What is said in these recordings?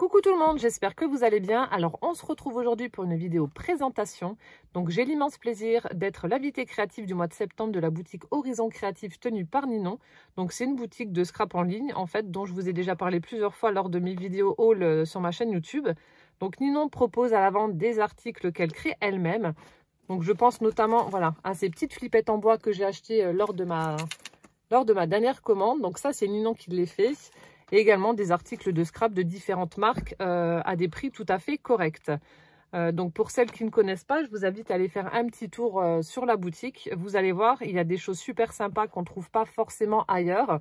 Coucou tout le monde, j'espère que vous allez bien. Alors on se retrouve aujourd'hui pour une vidéo présentation. Donc j'ai l'immense plaisir d'être l'invitée créative du mois de septembre de la boutique Horizon Créatif tenue par Ninon. Donc c'est une boutique de scrap en ligne en fait dont je vous ai déjà parlé plusieurs fois lors de mes vidéos haul sur ma chaîne YouTube. Donc Ninon propose à la vente des articles qu'elle crée elle-même. Donc je pense notamment voilà, à ces petites flippettes en bois que j'ai achetées lors de ma dernière commande. Donc ça c'est Ninon qui les fait. Et également des articles de scrap de différentes marques à des prix tout à fait corrects. Donc pour celles qui ne connaissent pas, je vous invite à aller faire un petit tour sur la boutique. Vous allez voir, il y a des choses super sympas qu'on ne trouve pas forcément ailleurs.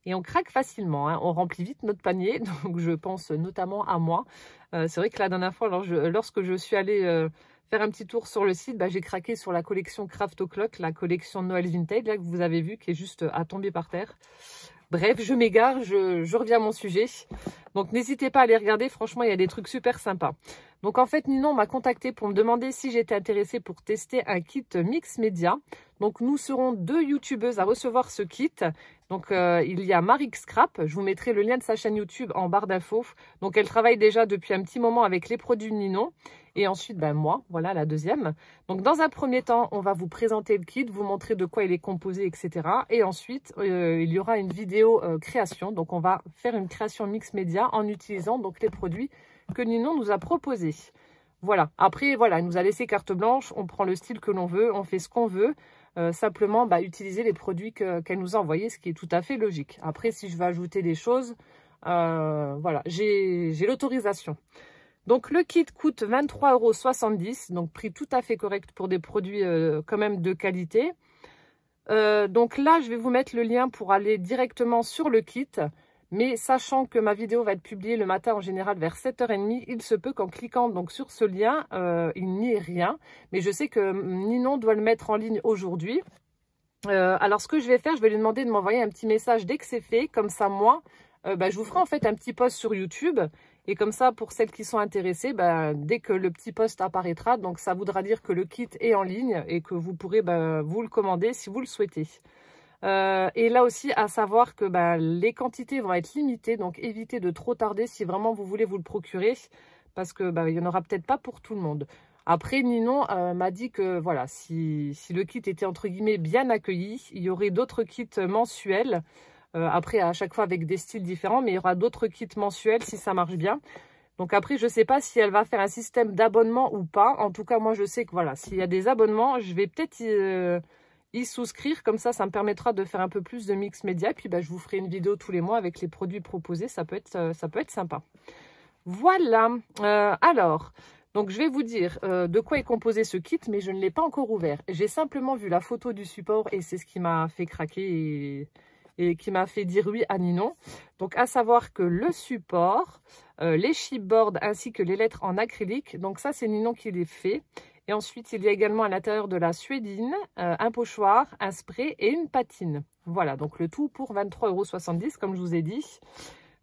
Et on craque facilement, hein. On remplit vite notre panier, donc je pense notamment à moi. C'est vrai que la dernière fois, lorsque je suis allée faire un petit tour sur le site, j'ai craqué sur la collection Craft O'Clock, la collection Noël Vintage, là que vous avez vu, qui est juste à tomber par terre. Bref, je m'égare, je reviens à mon sujet. Donc, n'hésitez pas à aller regarder. Franchement, il y a des trucs super sympas. Donc, en fait, Ninon m'a contacté pour me demander si j'étais intéressée pour tester un kit mix média. Donc, nous serons 2 youtubeuses à recevoir ce kit. Donc, il y a Marix Scrap. Je vous mettrai le lien de sa chaîne YouTube en barre d'infos. Donc, elle travaille déjà depuis un petit moment avec les produits de Ninon. Et ensuite, moi, voilà la deuxième. Donc, dans un premier temps, on va vous présenter le kit, vous montrer de quoi il est composé, etc. Et ensuite, il y aura une vidéo création. Donc, on va faire une création mix média en utilisant donc les produits que Ninon nous a proposés. Voilà. Après, voilà, elle nous a laissé carte blanche. On prend le style que l'on veut, on fait ce qu'on veut. Simplement, utiliser les produits qu'elle nous a envoyés, ce qui est tout à fait logique. Après, si je veux ajouter des choses, voilà, j'ai l'autorisation. Donc, le kit coûte 23,70 €, donc prix tout à fait correct pour des produits quand même de qualité. Donc là, je vais vous mettre le lien pour aller directement sur le kit. Mais sachant que ma vidéo va être publiée le matin en général vers 7h30, il se peut qu'en cliquant donc sur ce lien, il n'y ait rien. Mais je sais que Ninon doit le mettre en ligne aujourd'hui. Alors, ce que je vais faire, je vais lui demander de m'envoyer un petit message dès que c'est fait. Comme ça, moi, je vous ferai en fait un petit post sur YouTube. Et comme ça, pour celles qui sont intéressées, dès que le petit post apparaîtra, donc ça voudra dire que le kit est en ligne et que vous pourrez vous le commander si vous le souhaitez. Et là aussi, à savoir que les quantités vont être limitées, donc évitez de trop tarder si vraiment vous voulez vous le procurer, parce que il n'y en aura peut-être pas pour tout le monde. Après, Ninon m'a dit que voilà, si le kit était entre guillemets bien accueilli, il y aurait d'autres kits mensuels. Après, à chaque fois avec des styles différents, mais il y aura d'autres kits mensuels si ça marche bien. Donc après, je ne sais pas si elle va faire un système d'abonnement ou pas. En tout cas, moi, je sais que voilà, s'il y a des abonnements, je vais peut-être y souscrire. Comme ça me permettra de faire un peu plus de mix média. Puis, je vous ferai une vidéo tous les mois avec les produits proposés. Ça peut être sympa. Voilà. Alors, donc je vais vous dire de quoi est composé ce kit, mais je ne l'ai pas encore ouvert. J'ai simplement vu la photo du support et c'est ce qui m'a fait craquer et qui m'a fait dire oui à Ninon. Donc, à savoir que le support, les chipboards ainsi que les lettres en acrylique, donc ça, c'est Ninon qui les fait. Et ensuite, il y a également à l'intérieur de la suédine, un pochoir, un spray et une patine. Voilà, donc le tout pour 23,70 € comme je vous ai dit.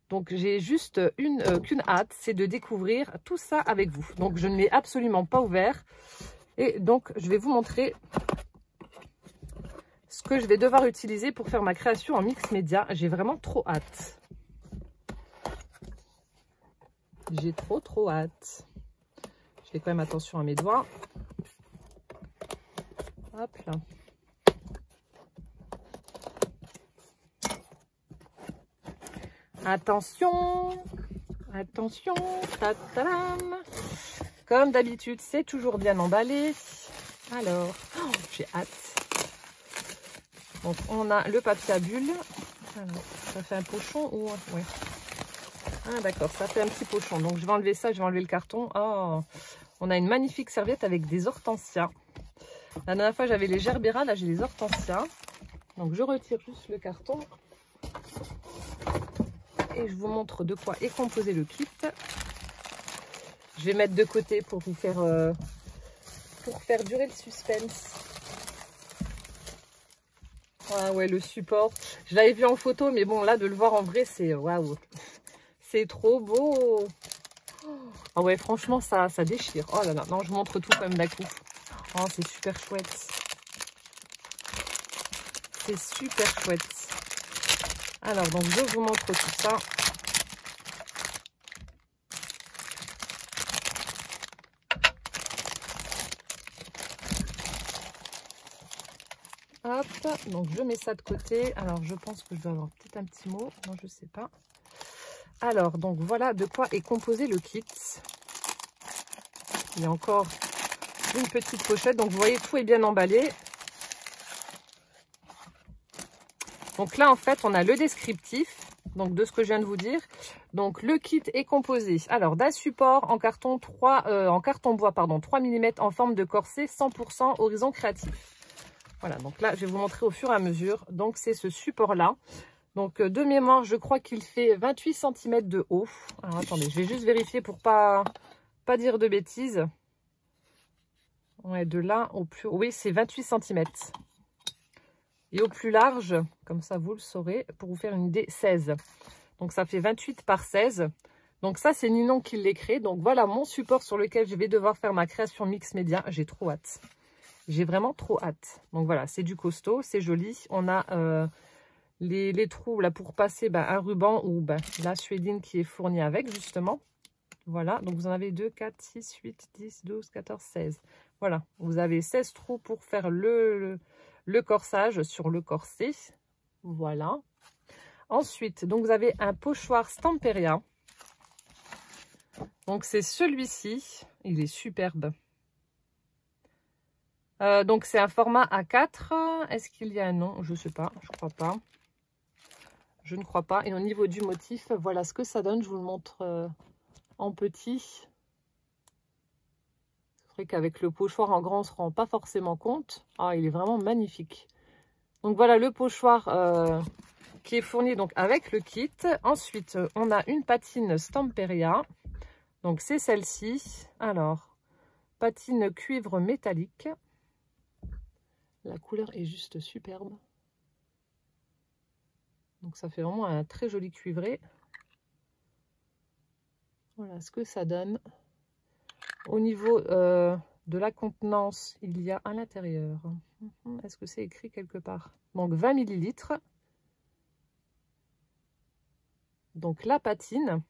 Donc, j'ai juste qu'une hâte, c'est de découvrir tout ça avec vous. Donc, je ne l'ai absolument pas ouvert. Et donc, je vais vous montrer ce que je vais devoir utiliser pour faire ma création en mix média. J'ai vraiment trop hâte. J'ai trop hâte. Je fais quand même attention à mes doigts. Hop là. Attention. Attention. Ta-ta-dam. Comme d'habitude, c'est toujours bien emballé. Alors, j'ai hâte. Donc, on a le papier à bulles. Alors, ça fait un pochon ou... Ouais. Ah, d'accord, ça fait un petit pochon. Donc, je vais enlever ça, je vais enlever le carton. Oh, on a une magnifique serviette avec des hortensias. La dernière fois, j'avais les gerbera. Là, j'ai les hortensias. Donc, je retire juste le carton. Et je vous montre de quoi est composé le kit. Je vais mettre de côté pour vous faire... pour faire durer le suspense. Ah ouais, le support, je l'avais vu en photo, mais bon, là, de le voir en vrai, c'est waouh, c'est trop beau. Ah ouais, franchement, ça déchire. Oh là là, non, je vous montre tout quand même d'un coup. Oh, c'est super chouette. C'est super chouette. Alors, donc, je vous montre tout ça. Hop, donc je mets ça de côté. Alors, je pense que je dois avoir peut-être un petit mot. Non, je sais pas. Alors, donc voilà de quoi est composé le kit. Il y a encore une petite pochette. Donc, vous voyez, tout est bien emballé. Donc là, en fait, on a le descriptif. Donc, de ce que je viens de vous dire. Donc, le kit est composé alors d'un support en carton bois, 3 mm en forme de corset 100% horizon créatif. Voilà, donc là, je vais vous montrer au fur et à mesure. Donc, c'est ce support-là. Donc, de mémoire, je crois qu'il fait 28 cm de haut. Alors, attendez, je vais juste vérifier pour pas dire de bêtises. Ouais, de là au plus... Oui, c'est 28 cm. Et au plus large, comme ça, vous le saurez, pour vous faire une idée, 16. Donc, ça fait 28 par 16. Donc, ça, c'est Ninon qui l'a créé. Donc, voilà mon support sur lequel je vais devoir faire ma création mix média. J'ai trop hâte. J'ai vraiment trop hâte. Donc, voilà, c'est du costaud, c'est joli. On a les trous là pour passer un ruban ou la suédine qui est fournie avec, justement. Voilà, donc vous en avez 2, 4, 6, 8, 10, 12, 14, 16. Voilà, vous avez 16 trous pour faire le corsage sur le corset. Voilà. Ensuite, donc vous avez un pochoir Stamperia. Donc c'est celui-ci, il est superbe. Donc c'est un format A4. Est-ce qu'il y a un nom? Je ne sais pas, je crois pas. Je ne crois pas. Et au niveau du motif, voilà ce que ça donne. Je vous le montre en petit. C'est vrai qu'avec le pochoir en grand, on ne se rend pas forcément compte. Ah, il est vraiment magnifique. Donc voilà le pochoir qui est fourni donc avec le kit. Ensuite, on a une patine Stamperia. Donc c'est celle-ci. Alors, patine cuivre métallique. La couleur est juste superbe. Donc ça fait vraiment un très joli cuivré. Voilà ce que ça donne. Au niveau de la contenance, il y a à l'intérieur. Est-ce que c'est écrit quelque part? Donc 20 ml. Donc la patine.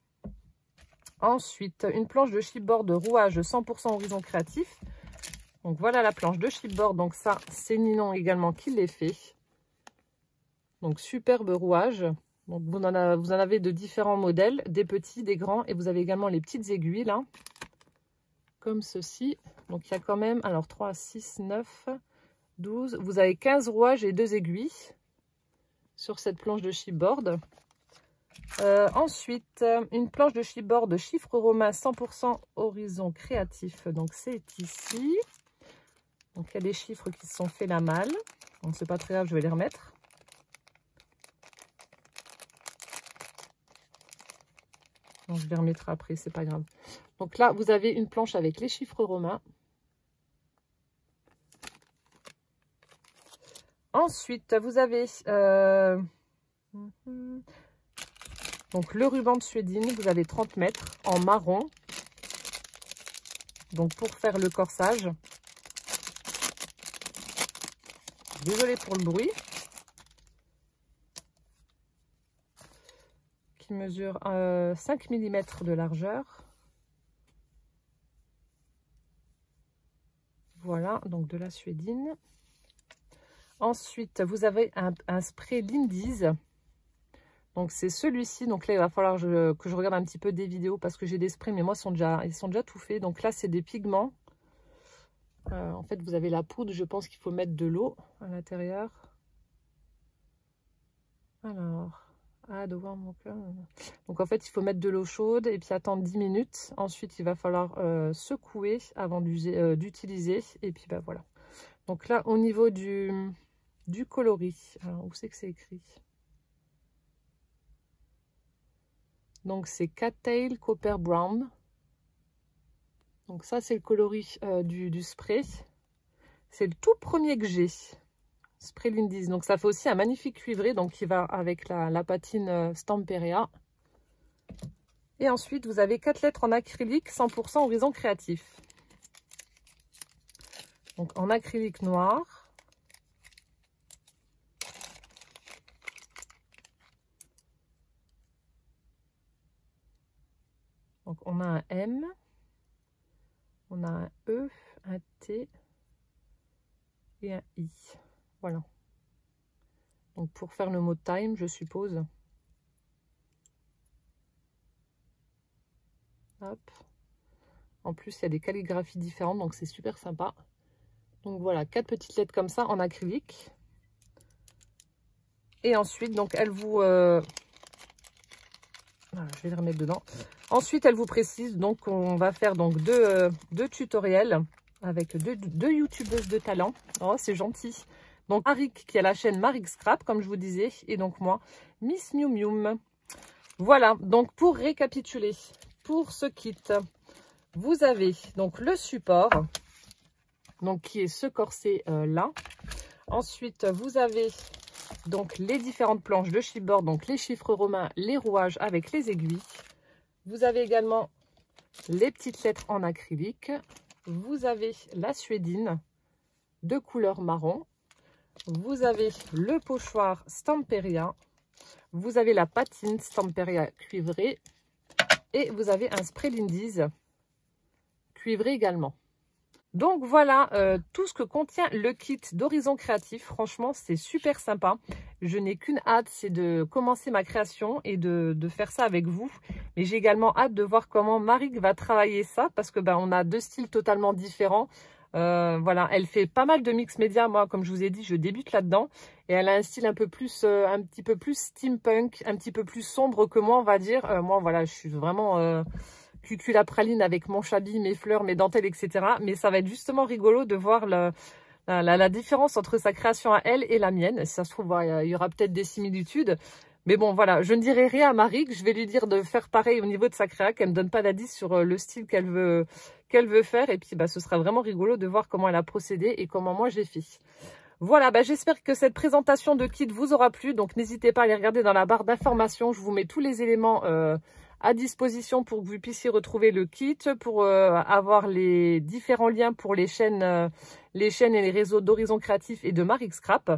Ensuite, une planche de chipboard de rouage 100% horizon créatif. Donc voilà la planche de chipboard. Donc ça, c'est Ninon également qui l'a fait. Donc superbe rouage. Donc vous en avez de différents modèles, des petits, des grands, et vous avez également les petites aiguilles là, comme ceci. Donc il y a quand même, alors 3, 6, 9, 12, vous avez 15 rouages et 2 aiguilles sur cette planche de chipboard. Ensuite, une planche de chipboard de chiffres romains 100% horizon créatif. Donc c'est ici. Donc il y a des chiffres qui se sont fait la malle. Donc c'est pas très grave, je vais les remettre. Donc, je les remettrai après, c'est pas grave. Donc là, vous avez une planche avec les chiffres romains. Ensuite, vous avez donc le ruban de suédine. Vous avez 30 mètres en marron. Donc pour faire le corsage. Désolée pour le bruit. Qui mesure 5 mm de largeur. Voilà, donc de la suédine. Ensuite, vous avez un spray Lindy's. Donc c'est celui-ci. Donc là, il va falloir que je regarde un petit peu des vidéos parce que j'ai des sprays, mais moi, ils sont déjà tout faits. Donc là, c'est des pigments. En fait, vous avez la poudre. Je pense qu'il faut mettre de l'eau à l'intérieur. Alors, donc en fait, il faut mettre de l'eau chaude et puis attendre 10 minutes. Ensuite, il va falloir secouer avant d'utiliser. Et puis, voilà. Donc là, au niveau du coloris, alors où c'est que c'est écrit? Donc c'est Cattail Copper Brown. Donc ça, c'est le coloris du spray. C'est le tout premier que j'ai. Spray Lindy's. Donc ça fait aussi un magnifique cuivré, donc qui va avec la patine Stamperia. Et ensuite, vous avez 4 lettres en acrylique 100% horizon créatif. Donc en acrylique noir. Donc on a un M, on a un E, un T et un I. Voilà. Donc pour faire le mot time, je suppose. Hop. En plus, il y a des calligraphies différentes, donc c'est super sympa. Donc voilà, 4 petites lettres comme ça en acrylique. Et ensuite, donc elle vous... Voilà, je vais les remettre dedans. Ensuite, elle vous précise, donc on va faire donc deux tutoriels avec deux youtubeuses de talent. Oh, c'est gentil. Donc Marik qui a la chaîne Marik Scrap, comme je vous disais, et donc moi, Miss Miu Miu. Voilà, donc pour récapituler, pour ce kit, vous avez donc le support, donc qui est ce corset là. Ensuite, vous avez donc les différentes planches de chipboard, donc les chiffres romains, les rouages avec les aiguilles. Vous avez également les petites lettres en acrylique. Vous avez la suédine de couleur marron. Vous avez le pochoir Stamperia. Vous avez la patine Stamperia cuivrée. Et vous avez un spray Lindy's cuivré également. Donc voilà tout ce que contient le kit d'Horizon Créatif. Franchement, c'est super sympa. Je n'ai qu'une hâte, c'est de commencer ma création et de faire ça avec vous. Mais j'ai également hâte de voir comment Marik va travailler ça parce que on a 2 styles totalement différents. Voilà, elle fait pas mal de mix média. Moi, comme je vous ai dit, je débute là-dedans. Et elle a un style un petit peu plus steampunk, un petit peu plus sombre que moi, on va dire. Moi, voilà, je suis vraiment... cucul à praline avec mon chablis, mes fleurs, mes dentelles, etc. Mais ça va être justement rigolo de voir la différence entre sa création à elle et la mienne. Si ça se trouve, il y aura peut-être des similitudes. Mais bon, voilà, je ne dirai rien à Marik. Je vais lui dire de faire pareil au niveau de sa créa, qu'elle ne me donne pas d'indice sur le style qu'elle veut faire. Et puis, ce sera vraiment rigolo de voir comment elle a procédé et comment moi j'ai fait. Voilà, j'espère que cette présentation de kit vous aura plu. Donc, n'hésitez pas à aller regarder dans la barre d'informations. Je vous mets tous les éléments à disposition pour que vous puissiez retrouver le kit, pour avoir les différents liens pour les chaînes et les réseaux d'Horizon Créatif et de Marik Scrap.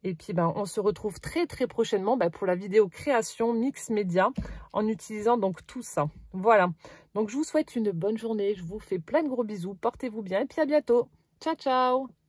Et puis, on se retrouve très très prochainement pour la vidéo création mix média en utilisant donc tout ça. Voilà, donc je vous souhaite une bonne journée. Je vous fais plein de gros bisous. Portez-vous bien et puis à bientôt. Ciao, ciao!